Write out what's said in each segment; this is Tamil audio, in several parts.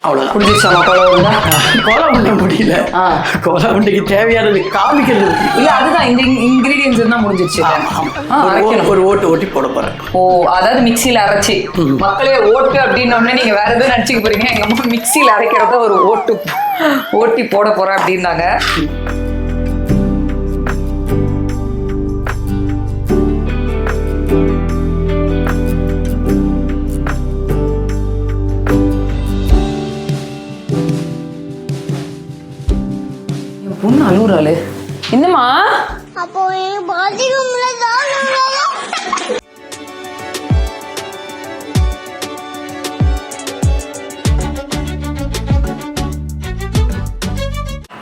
அவ்வளோதான். புரிஞ்சிச்சாமா கோலா உண்டா? கோலா உண்டை முடியல. கோலா உண்டைக்கு தேவையானது காமிக்கிறது. இல்ல அதுதான் இந்த இன்கிரீடியன்ஸ் தான் முடிஞ்சிருச்சு. ஒரு ஓட்டு ஓட்டி போட போறேன். ஓ, அதாவது மிக்சியில அரைச்சி. மக்களே ஓட்டு அப்படின்னு நீங்க வேற எதுவும் நினைச்சுக்க போறீங்க. எங்க அம்மா மிக்சியில அரைக்கிறத ஒரு ஓட்டி போட போறேன் அப்படின்னாங்க. பொண்ணு அழுகுறாளு. என்னம்மா? அப்போ பாத்ரூம்ல தான்.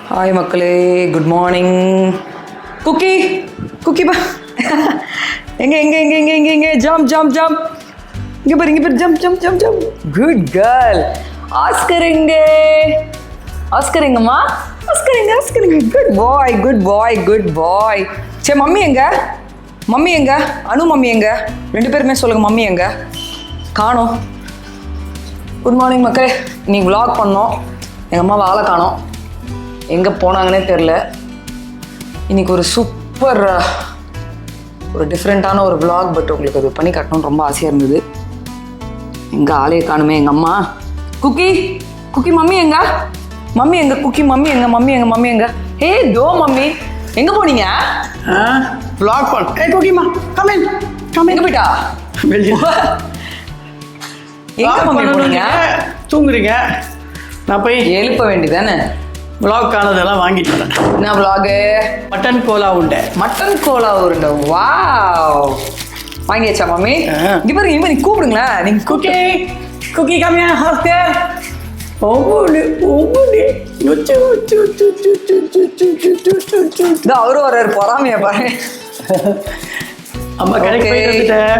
ஹாய் மக்களே, குட் மார்னிங். குக்கி பா. எங்க எங்க எங்க எங்க எங்க எங்க ஜம்ப் ஜம்ப் ஜம்ப். இங்க பாரு jump jump jump jump. Good girl. Oscar எங்கம்மா? ஆஸ்கர். குட் பாய். சரி, மம்மி எங்க? அனு மம்மி எங்க? ரெண்டு பேருமே சொல்லுங்க, மம்மி எங்க? காணோம். குட் மார்னிங் மக்களே. இன்னைக்கு vlog பண்ணோம். எங்கள் அம்மாவை ஆளை காணோம். எங்கே போனாங்கன்னே தெரில. இன்னைக்கு ஒரு சூப்பர் ஒரு டிஃப்ரெண்ட்டான ஒரு vlog, பட் உங்களுக்கு அது பண்ணி காட்டணும்னு ரொம்ப ஆசையாக இருந்தது. எங்கள் ஆளையை காணுமே. எங்கள் அம்மா குக்கி மம்மி எங்க? குக்கி மம்மி எங்க? ஹே தோ மம்மி, எங்க போனீங்க? vlog பண்ண. ஏய் குக்கிமா, கம் இன். எங்க போயிட்டா? எங்க மம்மி போனீங்க? தூங்குறீங்க. நான் போய் எழுப்ப வேண்டியதானே. vlog-கானதெல்லாம் வாங்கிட்டு வரேன். என்ன vlog? மட்டன் கோலா உண்டை. வாவ், வாங்கியாச்சா மம்மி? இங்க பாருங்க, நீ கூப்பிடுங்களேன். நீங்க குக்கி கம்மியா ஹாஸ்டர். அவரும் வர்றாரு, பொறாமைய பாருங்க. அம்மா கடைக்கு போயிட்டு வந்துட்டேன்.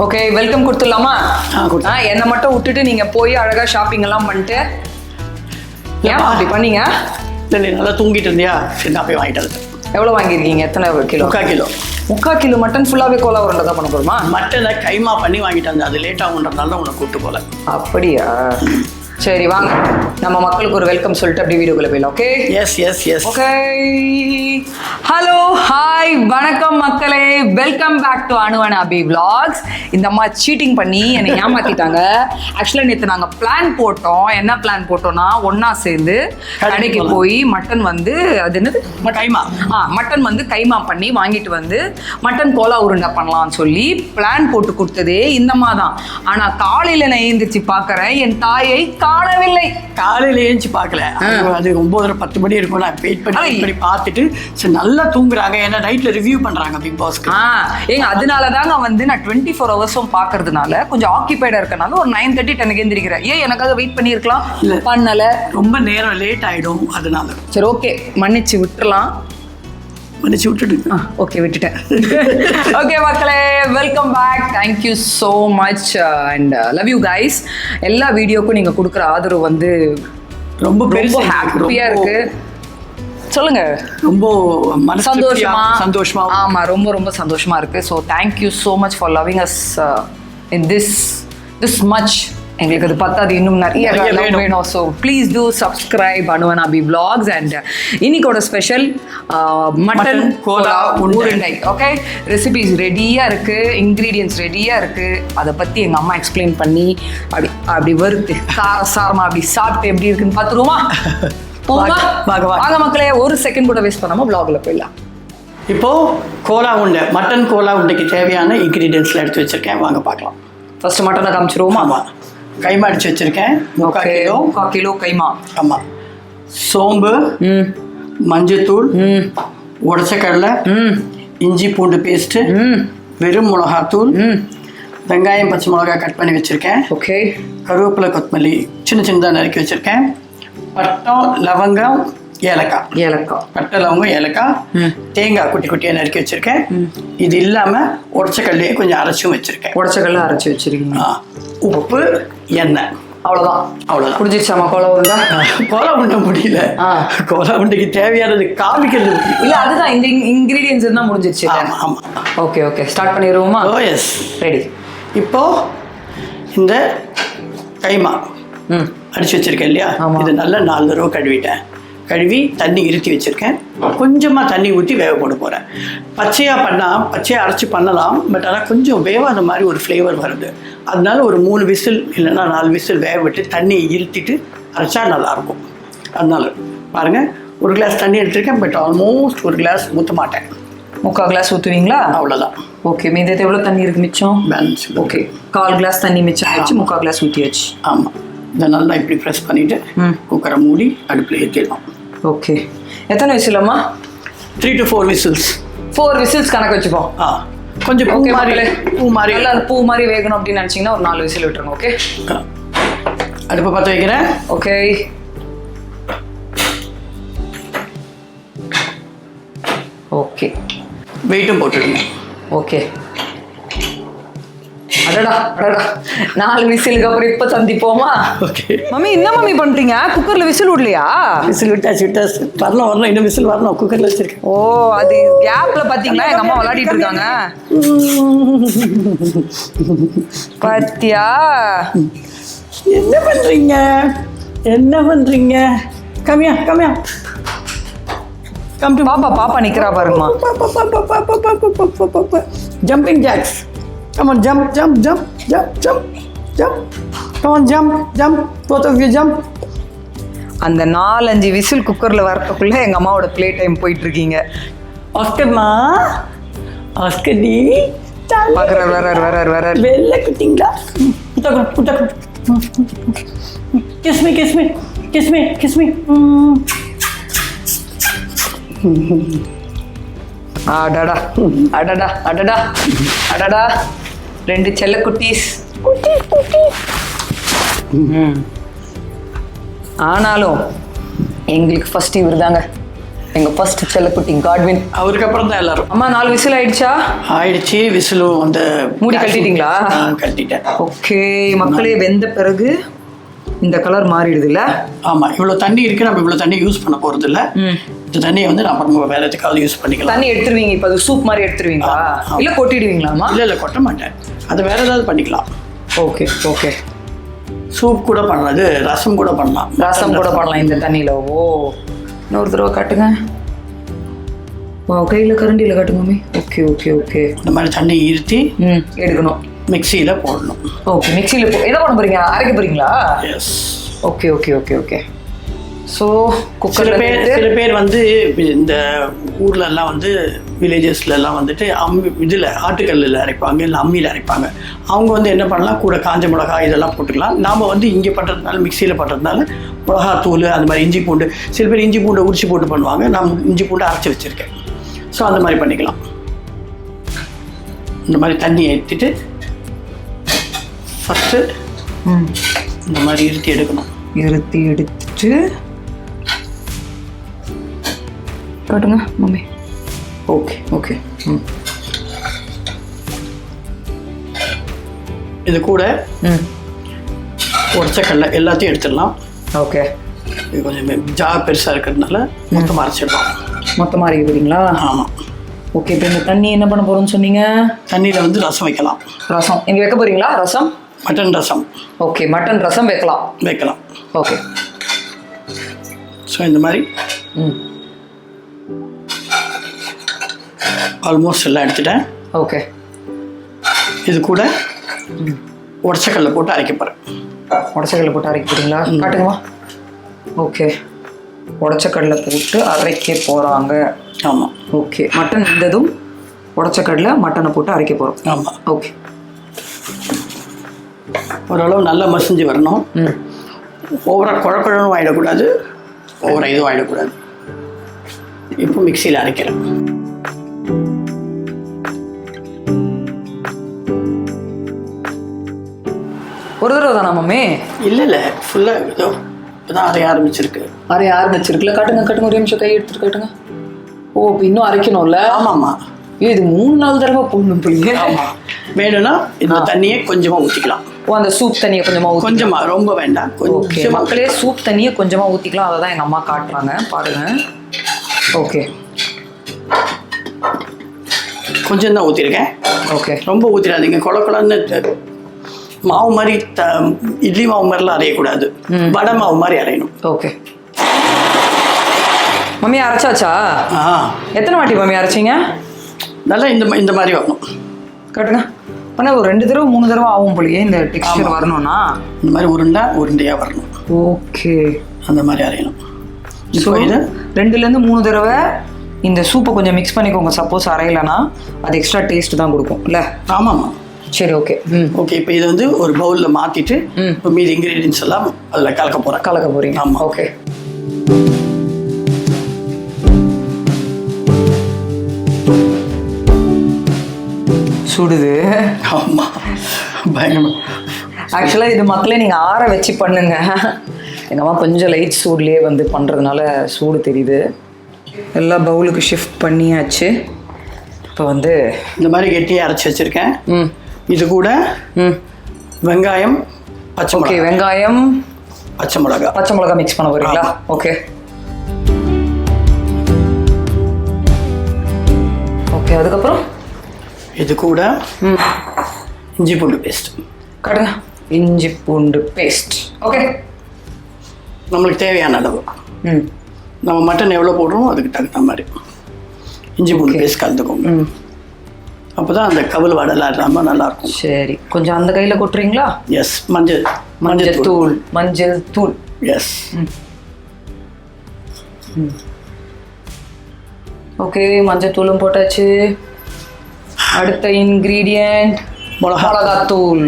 ஓகே, வெல்கம் கொடுத்துடலாமா? என்னை மட்டும் விட்டுட்டு நீங்க போய் அழகா ஷாப்பிங் எல்லாம் பண்ணிட்டு. ஏன் அப்படி பண்ணீங்க? இல்லை, நல்லா தூங்கிட்டு இருந்தியா? சரி, நான் போய் வாங்கிட்டு வந்துட்டேன். எவ்வளோ வாங்கியிருக்கீங்க? எத்தனை கிலோ? 3/4 கிலோ மட்டன் ஃபுல்லாகவே கோலா உருண்டை தான் பண்ண போகிறோமா? மட்டனை கைமா பண்ணி வாங்கிட்டு வந்தேன். அது லேட் ஆகுன்றதுனால தான் உன்னை கூப்பிட்டு போகல. அப்படியா? சரி, வாங்க நம்ம மக்களுக்கு ஒரு வெல்கம் சொல்லிட்டு அப்படியே வீடியோக்குள்ள போயிடலாம். Okay? Yes. Okay, hello, hi, வணக்கம் மக்களே. Welcome back to Anu and Abhi vlogs. இந்த அம்மா சீட்டிங் பண்ணி என்னை ஏமாத்திட்டாங்க. ஆக்சுவலாக நேற்று நாங்கள் பிளான் போட்டோம். என்ன பிளான் போட்டோம்னா, ஒன்றா சேர்ந்து கடைக்கு போய் மட்டன் வந்து அது என்னது மட்டன் வந்து கைமா பண்ணி வாங்கிட்டு வந்து மட்டன் கோலா உருண்டை பண்ணலாம்னு சொல்லி பிளான் போட்டு கொடுத்ததே இந்த அம்மா தான். ஆனால் காலையில் நான் எழுந்திரிச்சு பார்க்குறேன், என் தாயை காணவில்லை. காலையில ஏஞ்சி பார்க்கல. அது 9:30-10 மணி இருக்கும். நான் வெயிட் பண்ணி பார்த்துட்டு சரி நல்லா தூங்குறாங்க. ஏன்னா நைட்ல ரிவ்யூ பண்றாங்க பிக் பாஸ்க்கு. ஏங்க அதனாலதாங்க வந்து நான் 24 ஹவர்ஸும் பாக்குறதுனால கொஞ்சம் ஆக்கிபைடா இருக்கனால ஒரு 9:30 10 எந்திரிக்கிறேன். ஏன் எனக்காக வெயிட் பண்ணியிருக்கலாம், பண்ணல. ரொம்ப நேரம் லேட் ஆயிடும், அதனால. சரி, ஓகே, மன்னிச்சு விட்டுறலாம். விட்டுட்டு ஓகே, விட்டுட்டேன். ஓகே மக்களே, welcome back. Thank you so much and love you guys. எல்லா வீடியோக்கும் நீங்கள் கொடுக்குற ஆதரவு வந்து ரொம்ப ஹாப்பியாக இருக்கு. சொல்லுங்க. ரொம்ப சந்தோஷமா. ஆமா, ரொம்ப சந்தோஷமா இருக்கு. So thank you so much for loving us in this much. எங்களுக்கு அது பத்தாது, இன்னும் நிறைய வேணும். So please do subscribe Anu and Abhi vlogs. And இன்னைக்கோட ஸ்பெஷல் மட்டன் கோலா உருண்டை. ஓகே, ரெசிபிஸ் ரெடியாக இருக்குது, இன்க்ரீடியன்ஸ் ரெடியாக இருக்குது. அதை பற்றி எங்கள் அம்மா எக்ஸ்பிளைன் பண்ணி அப்படி வறுத்து சாரமாக அப்படி சாப்பிட்டு எப்படி இருக்குன்னு பார்த்துருவோமா? வாங்க மக்களே, ஒரு செகண்ட் கூட வேஸ்ட் பண்ணாமல் vlogல போயிடலாம். இப்போ கோலா உண்டை, மட்டன் கோலா உண்டைக்கு தேவையான இன்க்ரீடியன்ஸ்லாம் எடுத்து வச்சிருக்கேன். வாங்க பார்க்கலாம். ஃபர்ஸ்ட் மட்டனை காமிச்சிருவோமா? ஆமாம், கைமா அடிச்சு வச்சிருக்கேன். 3/4 கிலோ கைமா. ஆமாம். சோம்பு, மஞ்சத்தூள், உடச்ச கடலை, இஞ்சி பூண்டு பேஸ்ட்டு, வெறும் மிளகாத்தூள், வெங்காயம் பச்சை மிளகாய் கட் பண்ணி வச்சுருக்கேன். ஓகே, கருவேப்பிலை கொத்தமல்லி சின்னதாக நறுக்கி வச்சுருக்கேன். பட்டம், லவங்கம், ஏலக்காய். பட்டை, லவங்கம், ஏலக்காய், தேங்காய் குட்டி குட்டியாக நறுக்கி வச்சுருக்கேன். இது இல்லாமல் உடச்ச கடலையே கொஞ்சம் அரைச்சும் வச்சுருக்கேன். உடச்ச கடலை அரைச்சி வச்சுருக்கீங்க. உப்பு, எண்ணெய், அவ்வளோதான். புரிஞ்சிச்சாமா கோலா உருண்டை? கோலா உண்டை முடியல. கோலா உண்டைக்கு தேவையானது காமிக்கிறது. இல்லை, அதுதான் இந்த இன்கிரீடியன்ஸ் தான் முடிஞ்சிருச்சு. ஆமாம். ஓகே, ஸ்டார்ட் பண்ணிடுவோமா? Yes, ready. இப்போ இந்த கைமா அடிச்சு வச்சிருக்கேன் இல்லையா, ஆமா. இது நல்லா 4 தடவை கழுவிட்டேன். கழுவி தண்ணி இருத்தி வச்சுருக்கேன். கொஞ்சமாக தண்ணி ஊற்றி வேக போட போகிறேன். பச்சையாக அரைச்சி பண்ணலாம். பட் ஆனால் கொஞ்சம் வேவாத மாதிரி ஒரு ஃப்ளேவர் வருது. அதனால ஒரு 3 விசில் இல்லைன்னா 4 விசில் வேக விட்டு தண்ணியை இருத்திட்டு அரைச்சா நல்லாயிருக்கும். அதனால பாருங்கள், 1 கிளாஸ் தண்ணி எடுத்துருக்கேன். பட் ஆல்மோஸ்ட் 1 கிளாஸ் ஊற்ற மாட்டேன். 3/4 கிளாஸ் ஊற்றுவீங்களா? அவ்வளோதான். ஓகே, மீதத்தை எவ்வளோ தண்ணி இருக்கு மிச்சம்? பேலன்ஸ். ஓகே, 1/4 கிளாஸ் தண்ணி மிச்சம் ஆச்சு, 3/4 கிளாஸ் ஊற்றியாச்சு. ஆமாம், இதை நல்லா இப்படி ப்ரெஸ் பண்ணிவிட்டு குக்கரை மூடி அடுப்பில் ஏற்றிடலாம். ஓகே, எத்தனை விசிலம்மா? 3 to 4 விசில்ஸ். 4 விசில்ஸ் கணக்கு வச்சுப்போம். கொஞ்சம் பூ மாதிரி நல்லா பூ மாதிரி வேகணும் அப்படின்னு நினச்சிங்கன்னா ஒரு 4 விசில் விட்டுருங்க. ஓகே, அடுப்பை பற்ற வைக்கிறேன். ஓகே, ஓகே, வெயிட்டும் போட்டுடுங்க. ஓகே. அடடா அடடா, 4 விசிலுக்கு அப்புறம் இப்போ சந்திப்போமா? ஓகே மம்மி, என்ன மம்மி பண்ணுறீங்க? குக்கரில் விசில் விடலையா? விசில் விட்டாச்சு வரணும் இன்னும் விசில் வரணும். குக்கரில் வச்சிருக்கேன். ஓ, அது கேப்பில் பார்த்தீங்களா எங்கள் அம்மா விளையாடிட்டு இருக்காங்க. பாத்தியா? என்ன பண்ணுறீங்க? கம்மியா பாப்பா நிக்கிறா பாருங்கம்மா. Jumping jacks. Come on, jump. Come on, jump. Both of you jump. அந்த 4-5 விசில் குக்கர்ல வரதுக்குள்ள எங்க அம்மாவோட ப்ளே டைம் போயிட்டு இருக்கீங்க. ஆஸ்கர் டி வரார் வெள்ள குட்டிங்களா? Kiss me. அடடா 2 செல்ல குட்டீஸ். ஆனாலும் எங்களுக்கு ஃபர்ஸ்ட் இவர் தாங்க, எங்க ஃபர்ஸ்ட் செல்லக்குட்டி காட்வின். அவருக்கு அப்புறம் தான் எல்லாரும். அம்மா 4 விசில் ஆயிடுச்சு. விசிலும் அந்த மூடி கட்டிட்டீங்களா? கட்டிட்டேன். ஓகே மக்களே, வெந்த பிறகு இந்த கலர் மாறிடுது இல்ல? ஆமா, இவ்வளவு தண்ணி இருக்கு. நம்ம இவ்வளவு தண்ணி யூஸ் பண்ண போறது இல்ல. இந்த தண்ணியை வந்து நம்ம வேற எதுக்காவது யூஸ் பண்ணிக்கலாம். தண்ணி எடுத்துருவீங்க இப்போ? அது சூப் மாதிரி எடுத்துருவீங்களா இல்ல கொட்டிடுவீங்களாமா? இல்ல கொட்ட மாட்டேன். அது வேற ஏதாவது பண்ணிக்கலாம். ஓகே. சூப் கூட பண்ணலாம், இது ரசம் கூட பண்ணலாம். இந்த தண்ணியில. ஓ, இன்னொரு தடவை காட்டுங்க. கையில கரண்டியில காட்டுங்க மம்மி. ஓகே. இந்த மாதிரி தண்ணி இருத்தி எடுக்கணும். மிக்சியில போடணும். ஓகே, மிக்சியில என்ன பண்ண போறீங்க? அரைக்க போறீங்களா? எஸ். ஓகே. ஸோ சில பேர் வந்து இந்த ஊர்ல எல்லாம் வந்து வில்லேஜஸ்ல எல்லாம் வந்துட்டு இதில் ஆட்டுக்கல்லில் அரைப்பாங்க, இல்லை அம்மியில் அரைப்பாங்க. அவங்க வந்து என்ன பண்ணலாம், கூட காஞ்ச மிளகாய் இதெல்லாம் போட்டுக்கலாம். நாம் வந்து இங்கே பண்ணுறதுனால, மிக்சியில் பண்ணுறதுனால மிளகாத்தூள் அந்த மாதிரி இஞ்சி பூண்டு, சில பேர் இஞ்சி பூண்டை உரிச்சு போட்டு பண்ணுவாங்க. நான் இஞ்சி பூண்டை அரைச்சி வச்சுருக்கேன். ஸோ அந்த மாதிரி பண்ணிக்கலாம். இந்த மாதிரி தண்ணியை ஏற்றிட்டு ஃபஸ்ட்டு இந்த மாதிரி இருத்தி எடுத்துட்டு காட்டுங்க மம்மி. ஓகே. இது கூட உடச்சக்கடலை எல்லாத்தையும் எடுத்துடலாம். ஓகே, இது கொஞ்சம் ஜார் பெருசாக இருக்கிறதுனால மொத்தமாக அரைச்சிடலாம். மொத்தமாக அரைக்க போறீங்களா? ஆமாம். ஓகே, இப்போ இந்த தண்ணி என்ன பண்ண போகிறோம்னு சொன்னீங்க? தண்ணியில் வந்து ரசம் வைக்கலாம். ரசம் இங்கே வைக்க போகிறீங்களா? ரசம், மட்டன் ரசம். ஓகே, மட்டன் ரசம் வைக்கலாம். ஓகே. ஸோ இந்த மாதிரி ஆல்மோஸ்ட் எல்லாம் எடுத்துட்டேன். ஓகே, இது கூட உடச்சக்கல்ல போட்டு அரைக்க போகிறேன். உடச்சக்கல்ல போட்டு அரைக்க போகிறீங்களா? காட்டுங்கம்மா. ஓகே, உடச்சக்கடலை போட்டு அரைக்க போகிறாங்க. ஆமாம். ஓகே, மட்டன் வெந்ததும் உடச்சக்கடலை மட்டனை போட்டு அரைக்க போகிறோம். ஆமாம். ஓகே, ஓரளவு நல்லா மசிஞ்சு வரணும். ஓவராக குழக்குழனும் ஆகிடக்கூடாது, ஓவராக இதுவும் ஆகிடக்கூடாது. இப்போ மிக்சியில் அரைக்கிறேன். ஒரு தடவை தானா மம்மி? இல்லை ஃபுல்லாக இதோ இப்போதான் அரைய ஆரம்பிச்சிருக்கு. காட்டுங்க ஒரு நிமிஷம் கை எடுத்துட்டு காட்டுங்க. ஓ, இப்போ இன்னும் அரைக்கணும்ல? ஆமாம்மா. இது 3-4 தடவை போடணும் பிள்ளைங்க. ஆமாம், வேணும்னா இந்த தண்ணியை கொஞ்சமாக ஊற்றிக்கலாம். ஓ, அந்த சூப் தண்ணியை கொஞ்சமாக ரொம்ப வேண்டாம். ஓகே மக்களே, சூப் தண்ணியை கொஞ்சமாக ஊற்றிக்கலாம். அதை தான் எங்கள் அம்மா காட்டுறாங்க பாருங்க. ஓகே, கொஞ்சம் தான் ஊற்றிருக்கேன். ஓகே, ரொம்ப ஊற்றிடாதீங்க. குழன்னு மாவு மாதிரி இட்லி மாவு மாதிரிலாம் அரையக்கூடாது. வடை மாவு மாதிரி அரையணும். ஓகே. மம்மி அரைச்சாச்சா? எத்தனை வாட்டி மம்மி அரைச்சிங்க? நல்லா இந்த மாதிரி வரணும். கட்டுங்க. ஆனால் ஒரு 2 தடவை 3 தடவை ஆகும் போலியே இந்த டெக்ஸ்சர் வரணும்னா. இந்த மாதிரி உருண்டையாக வரணும். ஓகே. அந்த மாதிரி அரையணும். ஸோ இது 2லேருந்து 3 தடவை இந்த சூப்பை கொஞ்சம் மிக்ஸ் பண்ணிக்கோங்க. சப்போஸ் அரையலைன்னா அது எக்ஸ்ட்ரா டேஸ்ட் தான் கொடுக்கும் இல்லை? ஆமாம்மா. சரி, ஓகே. ஓகே. இப்போ இது வந்து ஒரு பவுலில் மாற்றிட்டு இப்போ மீதி இன்க்ரீடியன்ஸ் எல்லாம் அதில் கலக்க போகிறீங்க. ஆமாம். ஓகே. சுடுது. ஆமாம், பயங்கரமாக. ஆக்சுவலாக இது மக்களே நீங்கள் ஆற வச்சு பண்ணுங்க. எங்கள் அம்மா கொஞ்சம் லைட் சூட்லேயே வந்து பண்ணுறதுனால சூடு தெரியுது. எல்லா பவுலுக்கு ஷிஃப்ட் பண்ணியாச்சு. இப்போ வந்து இந்த மாதிரி கெட்டியாக அரைச்சி வச்சுருக்கேன். இது கூட வெங்காயம், பச்சை மிளகா. ஓகே. வெங்காயம், பச்சை மிளகா மிக்ஸ் பண்ண போகிறீங்களா? ஓகே. ஓகே. அதுக்கப்புறம் இது கூட இஞ்சி பூண்டு பேஸ்ட். கட்டுங்க. இஞ்சி பூண்டு பேஸ்ட். ஓகே. நம்மளுக்கு தேவையான அளவு. நம்ம மட்டன் எவ்வளோ போடுறோமோ அதுக்கு தகுந்த மாதிரி இஞ்சி பூண்டு பேஸ்ட் கலந்துக்கோங்க. அப்போ தான் அந்த கவுல் வடைலாம் இல்லாமல் நல்லாயிருக்கும். சரி, கொஞ்சம் அந்த கையில் கொட்டுறீங்களா? எஸ். மஞ்சள் தூள். எஸ். ஓகே. மஞ்சள் தூளும் போட்டாச்சு. அடுத்த இன்க்ரீடியன்ட் மிளகாத்தூள்.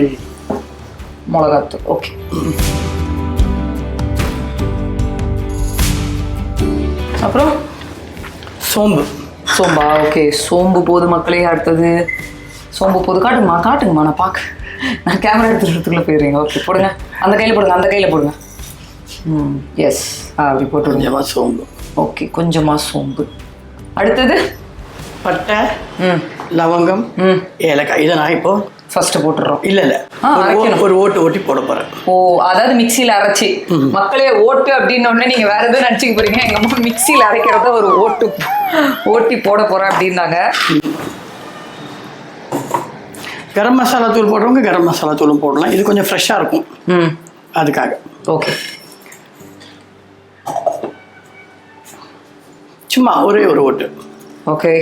ஓகே. அப்புறம் சோம்பா. ஓகே. சோம்பு போது மக்களே. அடுத்தது சோம்பு போது. காட்டுங்கம்மா நான் கேமரா எடுத்துக்கிறதுக்குள்ளே போயிடுறீங்க. ஓகே, போடுங்க. அந்த கையில் போடுங்க. எஸ். அப்படி போட்டு கொஞ்சமாக சோம்பு. ஓகே, கொஞ்சமாக சோம்பு. அடுத்தது பட்டை, லவங்கம், ஏலக்காய். இதை நான் இப்போ ஃபர்ஸ்ட் போட்டுறோம். இல்லை ஒரு ஓட்டி போட போகிறேன். ஓ, அதாவது மிக்சியில் அரைச்சி. மக்களே, ஓட்டு அப்படின்னு நீங்க வேற எதுவும் நினச்சிக்க போறீங்க. எங்க அம்மா மிக்சியில் அரைக்கிறத ஒரு ஓட்டி போட போறேன் அப்படின்னாங்க. கரம் மசாலா தூள் போடுறவங்க கரம் மசாலா தூளும் போடலாம். இது கொஞ்சம் ஃப்ரெஷ்ஷாக இருக்கும். அதுக்காக. ஓகே. சும்மா ஒரே ஒரு ஓட்டு. ஓகே.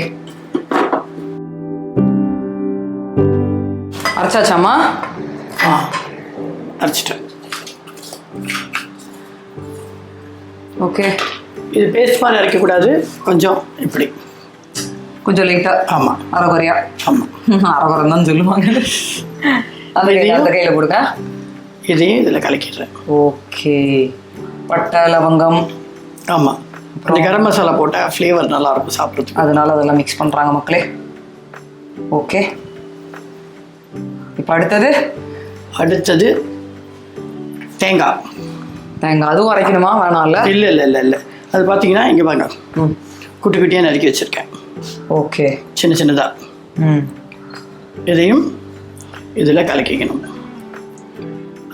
அரைச்சாச்சாமா? அரைச்சிட்டேன். ஓகே. இது பேஸ்ட் மாதிரி அரைக்கக்கூடாது. இப்படி கொஞ்சம் லைட்டாக. ஆமாம். அரைக்குறையா. ஆமாம், அரைக்குறம் தான் சொல்லுவாங்க. அந்த கையில் போடுங்க. இதையும் இதில் கலக்கிடுறேன். ஓகே. பட்டை, லவங்கம். ஆமாம். கொஞ்சம் கரம் மசாலா போட்டால் ஃப்ளேவர் நல்லாயிருக்கும் சாப்பிட்றதுக்கு. அதனால அதெல்லாம் மிக்ஸ் பண்ணுறாங்க மக்களே. ஓகே. இப்போ அடுத்தது தேங்காய். அதுவும் அரைக்கணுமா? வேணாம். இல்லை. அது பார்த்தீங்கன்னா இங்கே பாருங்க, குட்டி குட்டியாக நறுக்கி வச்சுருக்கேன். ஓகே. சின்னதாக. இதையும் இதில் கலக்கிக்கணும்.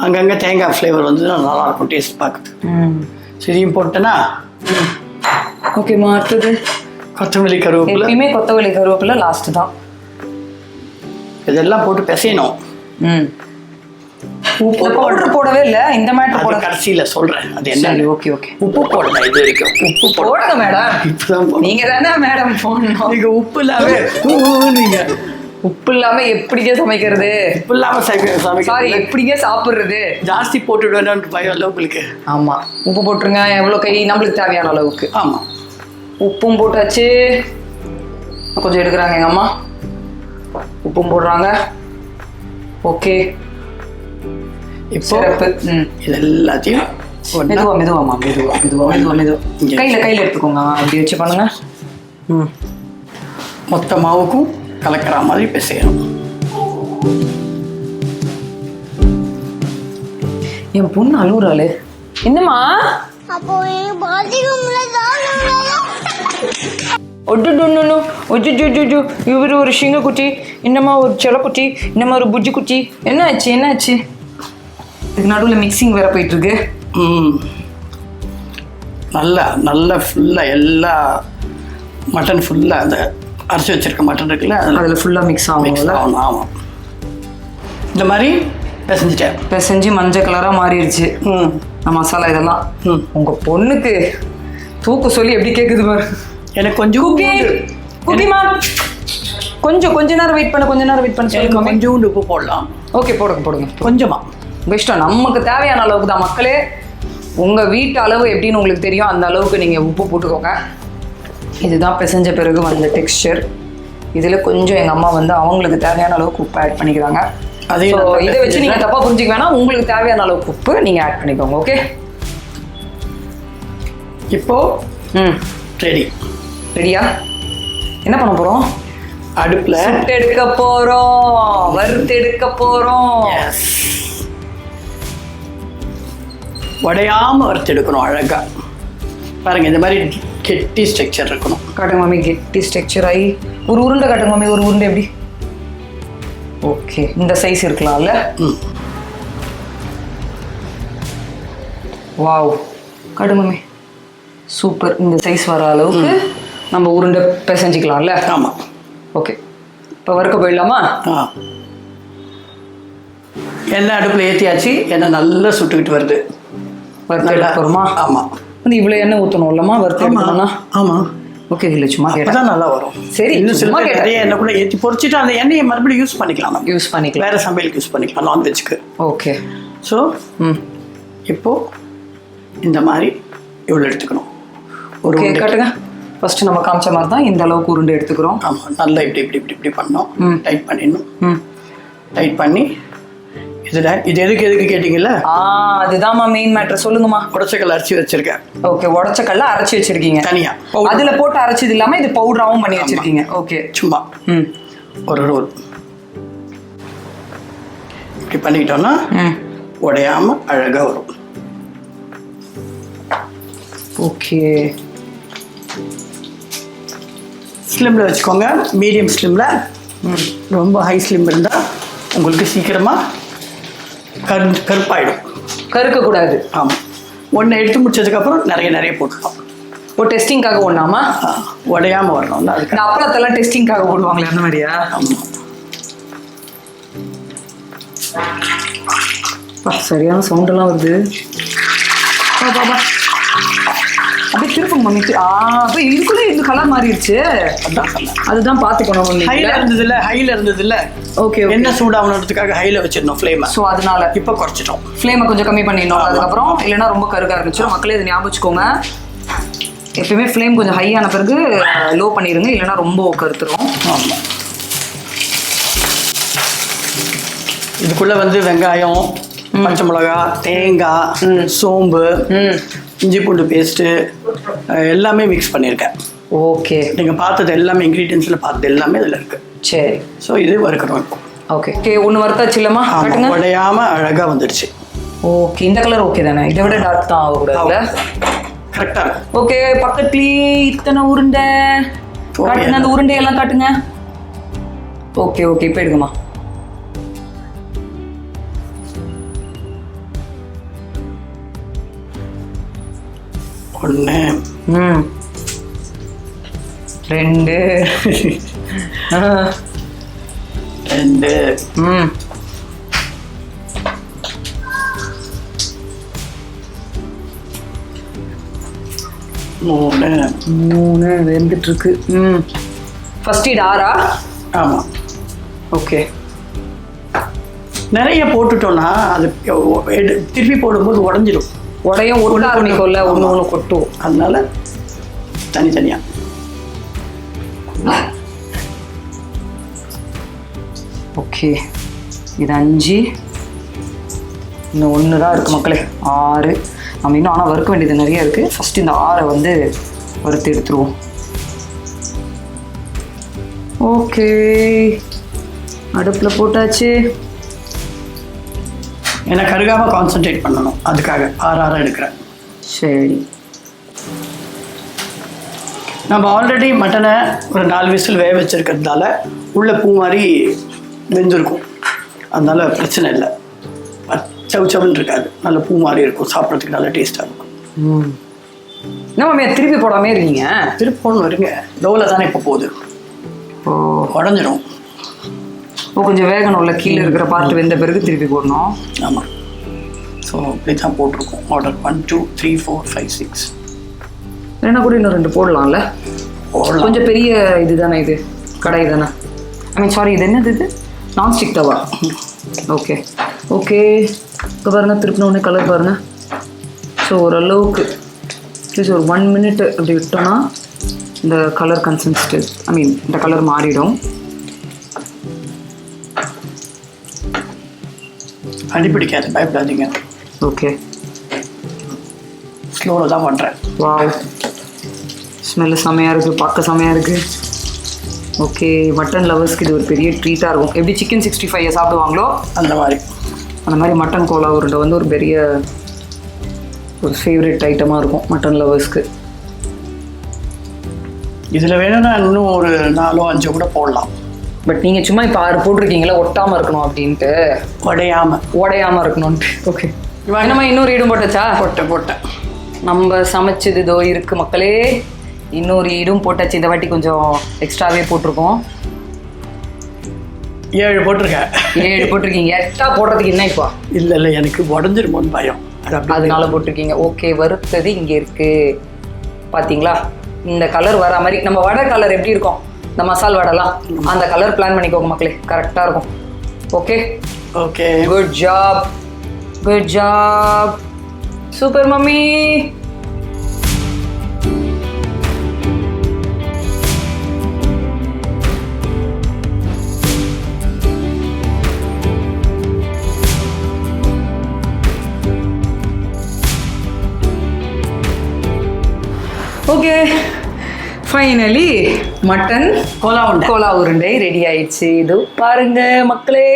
அங்கங்கே தேங்காய் ஃப்ளேவர் வந்து நல்லாயிருக்கும் டேஸ்ட் பார்க்க. சரியும் போட்டேன்னா. ஓகேம்மா. அடுத்தது கொத்தமல்லி கருவேப்பிலை. எப்பயுமே கொத்தமல்லி கருவேப்பிலை லாஸ்ட்டு தான். இதெல்லாம் போட்டு பிசையணும். உப்பு பவுடர் போடவே இல்லை. இந்த மாதிரி போட கடைசியில் சொல்கிறேன். அது என்ன? ஓகே. உப்பு போடணும். இது வரைக்கும் உப்பு போடுங்க மேடம். நீங்கள் தானே மேடம் போடணும். நீங்கள் உப்பு இல்லாமல் எப்படிங்க சமைக்கிறது? உப்பு இல்லாமல் சாரி, எப்படிங்க சாப்பிட்றது? ஜாஸ்தி போட்டுவிடுவேன்னு பயம் இல்லை உங்களுக்கு. ஆமாம், உப்பு போட்டுருங்க. எவ்வளோ நம்மளுக்கு தேவையான அளவுக்கு. ஆமாம். உப்பும் போட்டாச்சு. கொஞ்சம் எடுக்கிறாங்க எங்கள் அம்மா. உப்பும் போடுறாங்க. ஓகே. இப்போ இது எல்லாத்தையும் மெதுவா கையில் எடுத்துக்கோங்க. அப்படி வச்சு பண்ணுங்க. மொத்த மாவுக்கும் கலக்கிற மாதிரி பிசையணும். என் பொண்ணு அழுகுறாளு. என்னம்மா? இவர் ஒரு சிங்கக்குட்டி, இன்னமா ஒரு செல்லக்குட்டி, இன்னமா ஒரு புஜ்ஜி குட்டி. என்னாச்சு? இதுக்கு நடுவில் மிக்சிங் வேற போயிட்டு இருக்கு. நல்லா ஃபுல்லாக எல்லா மட்டன் ஃபுல்லாக அந்த அரைச்சி வச்சிருக்க மட்டன் இருக்குல்ல, அதில் ஃபுல்லாக மிக்ஸ் ஆகும். ஆமாம். இந்த மாதிரி பிசைஞ்சிட்டேன். பிசைஞ்சு மஞ்சள் கலராக மாறிடுச்சு. நான் மசாலா இதெல்லாம் ம். உங்க பொண்ணுக்கு தூக்க சொல்லி எப்படி கேக்குது பாரு. எனக்கு கொஞ்சம் குக்கிமா கொஞ்ச நேரம் வெயிட் பண்ண எனக்கு கொஞ்சோண்டு உப்பு போடலாம். ஓகே, போடுங்க கொஞ்சமா இஷ்டம். நமக்கு தேவையான அளவுக்கு தான் மக்களே. உங்க வீட்டு அளவு எப்படின்னு உங்களுக்கு தெரியும், அந்த அளவுக்கு நீங்க உப்பு போட்டுக்கோங்க. இதுதான் பிசைஞ்ச பிறகு வந்த டெக்ஸ்சர். இதுல கொஞ்சம் எங்க அம்மா வந்து அவங்களுக்கு தேவையான அளவுக்கு உப்பு ஆட் பண்ணிக்கிறாங்க. அதே இதை வச்சு நீங்க தப்பா புரிஞ்சுக்க வேணாம். உங்களுக்கு தேவையான அளவுக்கு உப்பு நீங்க ஆட் பண்ணிக்கோங்க. ஓகே, இப்போ ரெடியா? என்ன பண்ண போறோம்? அடுப்புல எடுக்க போறோம், வறுத்து எடுக்க போறோம். உடையாம வறுத்து எடுக்கணும் அழகா. பாருங்க, இந்த மாதிரி கெட்டி ஸ்ட்ரக்சர் இருக்கணும். காட்டுங்க மாமி, கெட்டி ஸ்ட்ரக்சர் ஆகி ஒரு உருண்டை காட்டுங்க மாமி. ஒரு உருண்டை எப்படி? ஓகே, இந்த சைஸ் இருக்கலாம்ல. வாவ், காட்டுங்க மாமி. சூப்பர். இந்த சைஸ் வர அளவுக்கு நம்ம உருண்டை பிசைஞ்சிக்கலாம்ல. ஆமா. ஓகே, இப்போ வறுக்க போயிடலாமா? எண்ணெய் அடுப்புல ஏற்றியாச்சு. எண்ணெய் நல்லா சுட்டுக்கிட்டு வருது. வறுத்து எடுக்க போகிறோமா? ஆமாம். வந்து இவ்வளோ எண்ணெய் ஊற்றணும் இல்லைம்மா வறுத்து எடுக்கணும்னா? ஆமாம். ஓகே, இல்லை சும்மா கேட்டால் நல்லா வரும். சரி, இன்னும் சில நிறைய எண்ணெய் கூட ஏற்றி பொரிச்சிட்டு அந்த எண்ணெயை மறுபடியும் யூஸ் பண்ணிக்கலாம். யூஸ் பண்ணிக்கலாம், வேறு சமையலுக்கு யூஸ் பண்ணிக்கலாம், நான்வெஜ்க்கு. ஓகே. ஸோ இப்போது இந்த மாதிரி இவ்வளோ எடுத்துக்கணும். ஒரு காட்டுங்க. ஃபர்ஸ்ட் நம்ம காமிச்ச மாதிரி தான் இந்த அளவுக்கு உருண்டை எடுத்துக்கிறோம். ஆமாம், நல்லா இப்படி பண்ணோம். டைட் பண்ணிடணும். டைட் பண்ணி இதில் இது எதுக்கு கேட்டிங்கல்ல? அதுதான் மெயின் மேட்டர். சொல்லுங்கம்மா. உடச்சக்கல்ல அரைச்சி வச்சிருக்கேன். ஓகே, உடச்சக்கல்ல அரைச்சி வச்சிருக்கீங்க தனியா. அதுல போட்டு அரைச்சது இல்லாம இது பவுடராகவும் பண்ணி வச்சிருக்கீங்க. ஓகே, சும்மா ஒரு ரோல் இப்படி பண்ணிக்கிட்டோம்னா உடையாம அழகா வரும். ஓகே, ஸ்லிம்ல வச்சுக்கோங்க. மீடியம் ஸ்லிம்ல. ரொம்ப ஹை ஸ்லிம் இருந்தால் உங்களுக்கு சீக்கிரமாக கருப்பாயிடும். கருக்கக்கூடாது. ஆமாம். ஒன்று எடுத்து முடிச்சதுக்கப்புறம் நிறைய போட்டுக்கலாம். ஒரு டெஸ்டிங்காக ஒன்றாமா? உடையாமல் வரணும்ல, அதுக்கு. இந்த அப்பளத்தெல்லாம் டெஸ்டிங்காக போடுவாங்களே, அந்த மாதிரியா? ஆமாம். சரியான சவுண்டெல்லாம் வருது. பாபா அப்படியே திருப்பங்க மம்மி. அப்போ இதுக்குள்ளே இந்த கலர் மாறிடுச்சு. அதுதான் பார்த்துக்கணும். ஹைல இருந்ததுல. ஓகே, என்ன சூடாகணுன்றதுக்காக ஹைல வச்சிருந்தோம் ஃப்ளேமை. ஸோ அதனால இப்போ குறைச்சிட்டோம். ஃப்ளேமை கொஞ்சம் கம்மி பண்ணிடணும். அதுக்கப்புறம் இல்லைன்னா ரொம்ப கருக்க ஆரம்பிச்சிடும். மக்களே இது ஞாபகம் வச்சுக்கோங்க. எப்பயுமே ஃப்ளேம் கொஞ்சம் ஹையான பிறகு லோ பண்ணிடுங்க, இல்லைன்னா ரொம்ப கருத்துரும். ஆமாம். இதுக்குள்ள வந்து வெங்காயம், பச்சை மிளகா, தேங்காய், சோம்பு, இஞ்சி பூண்டு பேஸ்ட்டு எல்லாமே மிக்ஸ் பண்ணியிருக்கேன். ஓகே, நீங்கள் பார்த்தது எல்லாமே இன்க்ரீடியன்ஸில் பார்த்தது எல்லாமே இதில் இருக்குது. சரி, ஸோ இது வறுக்கணும் இப்போ. ஓகே. ஒன்று வறுத்தாச்சு இல்லைம்மா? உடையாமல் அழகாக வந்துடுச்சு. ஓகே, இந்த கலர் ஓகே தானே? இதை விட டார்க் தான் ஆகக்கூடாது. கரெக்டாக. ஓகே, பக்கத்துலேயே இத்தனை உருண்டை காட்டுங்க. அந்த உருண்டையெல்லாம் காட்டுங்க. ஓகே, இப்போ எடுக்குமா. ஒன்று, 2, 3 வெந்துட்டு இருக்கு. ஃபர்ஸ்ட் இது 6. ஆமாம். ஓகே, நிறைய போட்டுட்டோம்னா அது திருப்பி போடும்போது உடஞ்சிடும். உடையும் ஒன்று ஆரம்பிக்கும்ல, ஒன்று கொட்டும். அதனால தனித்தனியாக. ஓகே, இது 5. இன்னும் 1 தான் இருக்குது மக்களே. 6. நம்ம இன்னும் ஆனால் வறுக்க வேண்டியது நிறைய இருக்குது. ஃபஸ்ட்டு இந்த 6 வந்து வறுத்து எடுத்துருவோம். ஓகே, அடுப்பில் போட்டாச்சு. ஏன்னா கருகாமல் கான்சென்ட்ரேட் பண்ணணும், அதுக்காக 6 எடுக்கிறேன். சரி, நம்ம ஆல்ரெடி மட்டனை ஒரு 4 விசில் வேக வச்சுருக்கிறதுனால உள்ள பூ மாதிரி வெந்திருக்கும். அதனால பிரச்சனை இல்லை, சவுச்சவுன்னு இருக்காது, நல்ல பூ மாதிரி இருக்கும், சாப்பிட்றதுக்கு நல்ல டேஸ்ட்டாக இருக்கும். நம்ம திருப்பி போடாமே இருக்கீங்க? திருப்பி போடணும், இருங்க. லோவில் தானே இப்போ போகுது. உடஞ்சிடும். கொஞ்சம் வேகணும்ல, கீழே இருக்கிற பார்ட் வெந்த பிறகு திருப்பி போடணும். ஆமாம். ஸோ இப்படி தான் போட்டிருக்கோம் ஆர்டர் 1 2 3 4 5 6. என்ன கூட இன்னும் 2 போடலாம்ல. கொஞ்சம் பெரிய இது தானே, இது கடை தானே. ஐ மீன் சாரி, இது என்னது, இது நான்ஸ்டிக் தவா. Okay okay. இப்போ பாருங்கள், திருப்பின கலர் பாருங்கள். ஸோ ஓரளவுக்கு ப்ளீஸ் ஒரு 1 minute அப்படி விட்டோம்னா இந்த கலர் கன்சிஸ்டன்சி, ஐ மீன் இந்த கலர் மாறிடும். அடிப்பிடிக்காது, பயப்படாதீங்க. ஓகே, ஸ்லோவில் தான் பண்ணுறேன். வாவ், ஸ்மெல்லு செம்மையாக இருக்குது, பார்க்க செம்மையாக இருக்குது. ஓகே, மட்டன் லவர்ஸ்க்கு இது ஒரு பெரிய ட்ரீட்டாக இருக்கும். எப்படி சிக்கன் 65 சாப்பிடுவாங்களோ அந்த மாதிரி மட்டன் கோலா உருண்டை வந்து ஒரு பெரிய ஒரு ஃபேவரட் ஐட்டமாக இருக்கும் மட்டன் லவர்ஸ்க்கு. இதில் வேணும்னா இன்னும் ஒரு 4 5 கூட போடலாம். பட் நீங்கள் சும்மா இப்போ 6 போட்டிருக்கீங்களா, ஒட்டாமல் இருக்கணும் அப்படின்ட்டு, உடையாமல் இருக்கணும்ன்ட்டு. ஓகே, என்னம்மா இன்னொரு ஈடும் போட்டச்சா? போட்டேன். நம்ம சமைச்சது இதோ இருக்குது மக்களே. இன்னொரு ஈடும் போட்டாச்சு. இந்த வாட்டி கொஞ்சம் எக்ஸ்ட்ராவே போட்டிருக்கோம். 7 போட்டிருக்கேன். 7 போட்டிருக்கீங்க. எக்ஸ்ட்ரா போடுறதுக்கு என்ன இப்போ? இல்லை எனக்கு உடஞ்சிருமோன்னு பயம், அதனால போட்டிருக்கீங்க. ஓகே, வறுத்தது இங்கே இருக்குது பார்த்தீங்களா? இந்த கலர் வர மாதிரி நம்ம வடை கலர் எப்படி இருக்கும், இந்த மசால் வடைலாம் அந்த கலர் பிளான் பண்ணிக்கோங்க மக்களே, கரெக்டாக இருக்கும். Okay okay, good job, good job, super mummy. Okay, finally mutton கோலா உருண்டை ரெடி ஆயிடுச்சு. இது பாருங்க மக்களே,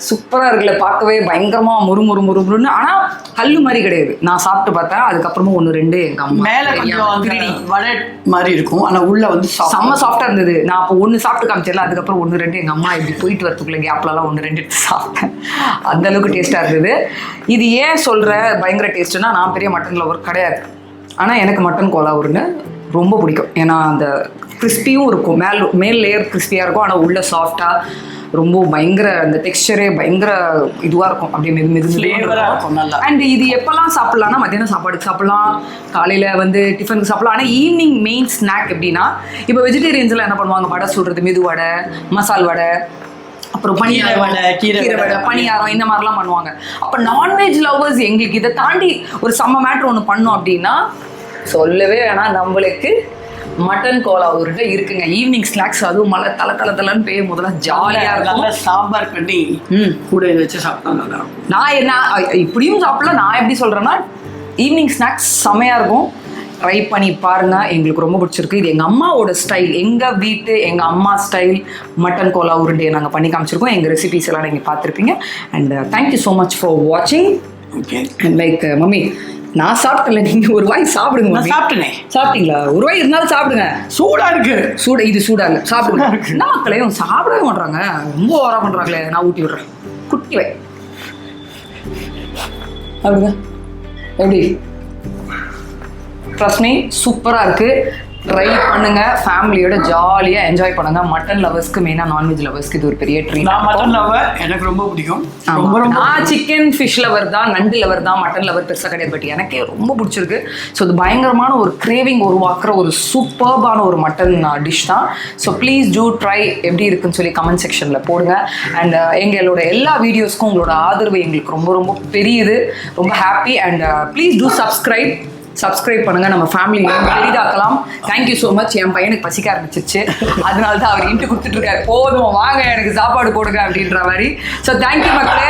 சூப்பராக இருக்குல்ல, பார்க்கவே பயங்கரமாக முறுமுறுன்னு. ஆனால் கல் மாதிரி கிடையாது. நான் சாப்பிட்டு பார்த்தேன், அதுக்கப்புறமா 1 2 எங்கள் அம்மா மேலே கொஞ்சம் வடை மாதிரி இருக்கும், ஆனால் உள்ள வந்து செம்ம சாஃப்டாக இருந்தது. நான் அப்போ 1 சாப்பிட்டு காமிச்சிடல, அதுக்கப்புறம் 1 2 எங்கள் அம்மா இப்படி போயிட்டு வரத்துக்குள்ள கேப்லலாம் 1 2 எடுத்து சாப்பிட்டேன். அந்தளவுக்கு டேஸ்ட்டாக இருந்தது. இது ஏன் சொல்கிற பயங்கர டேஸ்ட்டுன்னா, நான் பெரிய மட்டன் லவர் கிடையாது. ஆனால் எனக்கு மட்டன் கோலா உருண்டை ரொம்ப பிடிக்கும். ஏன்னா அந்த கிறிஸ்பியும் இருக்கும், மேல் லேயர் கிறிஸ்பியாக இருக்கும், ஆனால் உள்ள சாஃப்டாக ரொம்ப பயங்கர அந்த டெக்ஸ்சரே பயங்கர இதுவாக இருக்கும், அப்படியே மெது இருக்கும் நல்லா. அண்ட் இது எப்போல்லாம் சாப்பிட்லான்னா, மத்தியானம் சாப்பாடுக்கு சாப்பிட்லாம், காலையில் வந்து டிஃபனுக்கு சாப்பிட்லாம். ஆனால் ஈவினிங் மெயின் ஸ்நாக் எப்படின்னா, இப்போ வெஜிடேரியன்ஸ்லாம் என்ன பண்ணுவாங்க, வடை சுடுறது, மெது வடை, மசால் வடை, அப்புறம் கீரை வடை, பணியாரம், இந்த மாதிரிலாம் பண்ணுவாங்க. அப்போ நான்வெஜ் லவர்ஸ் எங்களுக்கு இதை தாண்டி ஒரு செம்ம மேட்ரு ஒன்று பண்ணோம் அப்படின்னா சொல்லவே வேணாம், நம்மளுக்கு மட்டன் கோலா உருண்டை இருக்குங்க. ஈவினிங் ஸ்நாக்ஸ், அதுவும் மழை தலன்னு பெய்யும் முதல்ல ஜாலியாக இருக்கும். சாம்பார் பண்ணி கூட வச்சு சாப்பிட்டா நான் என்ன இப்படியும் சாப்பிடலாம். நான் எப்படி சொல்கிறேன்னா, ஈவினிங் ஸ்நாக்ஸ் செம்மையாக இருக்கும். ட்ரை பண்ணி பாருங்கள், எங்களுக்கு ரொம்ப பிடிச்சிருக்கு. இது எங்கள் அம்மாவோட ஸ்டைல், எங்கள் வீட்டு எங்கள் அம்மா ஸ்டைல் மட்டன் கோலா உருண்டையை நாங்கள் பண்ணி காமிச்சிருக்கோம். எங்கள் ரெசிபிஸ் எல்லாம் நீங்கள் பார்த்துருப்பீங்க. And thank you so much for வாட்சிங். ஓகே, அண்ட் லைக் மம்மி, நான் சாப்பிட்டல, நீங்கள் ஒரு வாய் சாப்பிடுங்க. சாப்பிட்டேனே. சாப்பிட்டீங்களா? ஒரு வாய் இருந்தாலும் சாப்பிடுங்க. சூடாக இருக்கு. இது சூடாக இல்லை, சாப்பிடுங்க. என்ன மக்களே சாப்பிடவே மாட்றாங்க, ரொம்ப ஓவரா பண்ணுறாங்களே. நான் ஊட்டி விடுறேன், குட்டி வை. அப்படிங்க எப்படி? ட்ரஸ்ட் மீ, சூப்பராக இருக்குது. ட்ரை பண்ணுங்க, ஃபேமிலியோட ஜாலியாக என்ஜாய் பண்ணுங்க. மட்டன் லவர்ஸ்க்கு, மெயினாக நான்வெஜ் லவர்ஸ்க்கு இது ஒரு பெரிய ட்ரீட். நான் மட்டன் லவர், எனக்கு ரொம்ப பிடிக்கும். நான் சிக்கன் ஃபிஷ் லவர் தான், நண்டு லவர் தான், மட்டன் லவர் பெருசாக கிடையாது. பட் எனக்கே ரொம்ப பிடிச்சிருக்கு. ஸோ இது பயங்கரமான ஒரு கிரேவிங் உருவாக்குற ஒரு சூப்பர்பான ஒரு மட்டன் டிஷ் தான். So please two try. எப்படி இருக்குன்னு சொல்லி கமெண்ட் செக்ஷனில் போடுங்க. அண்ட் எங்களோட எல்லா வீடியோஸ்க்கும் உங்களோட ஆதரவு எங்களுக்கு ரொம்ப ரொம்ப பெரியது. ரொம்ப happy. And please do subscribe பண்ணுங்க, நம்ம ஃபேமிலியை பெரிதாக்கலாம். Thank you so much. என் பையனுக்கு பசிக்க ஆரம்பிச்சிருச்சு, அதனால தான் அவர் இன்ட்டு கொடுத்துட்டு இருக்காரு, போதும் வாங்க எனக்கு சாப்பாடு போடுங்க அப்படின்ற மாதிரி. ஸோ தேங்க்யூ மக்களே.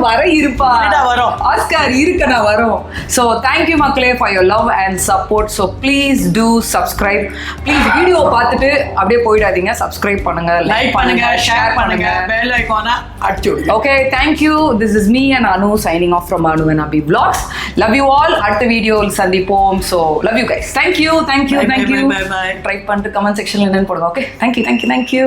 வர இருப்பா வரும், ஆஸ்கார் இருக்க நான் வரும். ஸோ தேங்க்யூ மக்களே for your love and support. So please do subscribe. Please video பார்த்துட்டு அப்படியே போயிடாதீங்க, சப்ஸ்கிரைப் பண்ணுங்க, லைக் பண்ணுங்க, ஷேர் பண்ணுங்க, பெல் ஐகானை அடிச்சு விடுங்க. Okay, thank you. This is me and Anu signing off from Anu and Abhi vlogs. Love you all. அடுத்த வீடியோவில் சந்திப்போம். So love you guys. Thank you. Bye. Try பண்ணிட்டு கமெண்ட் செக்ஷன்ல என்னன்னு போடுங்க. Okay, thank you.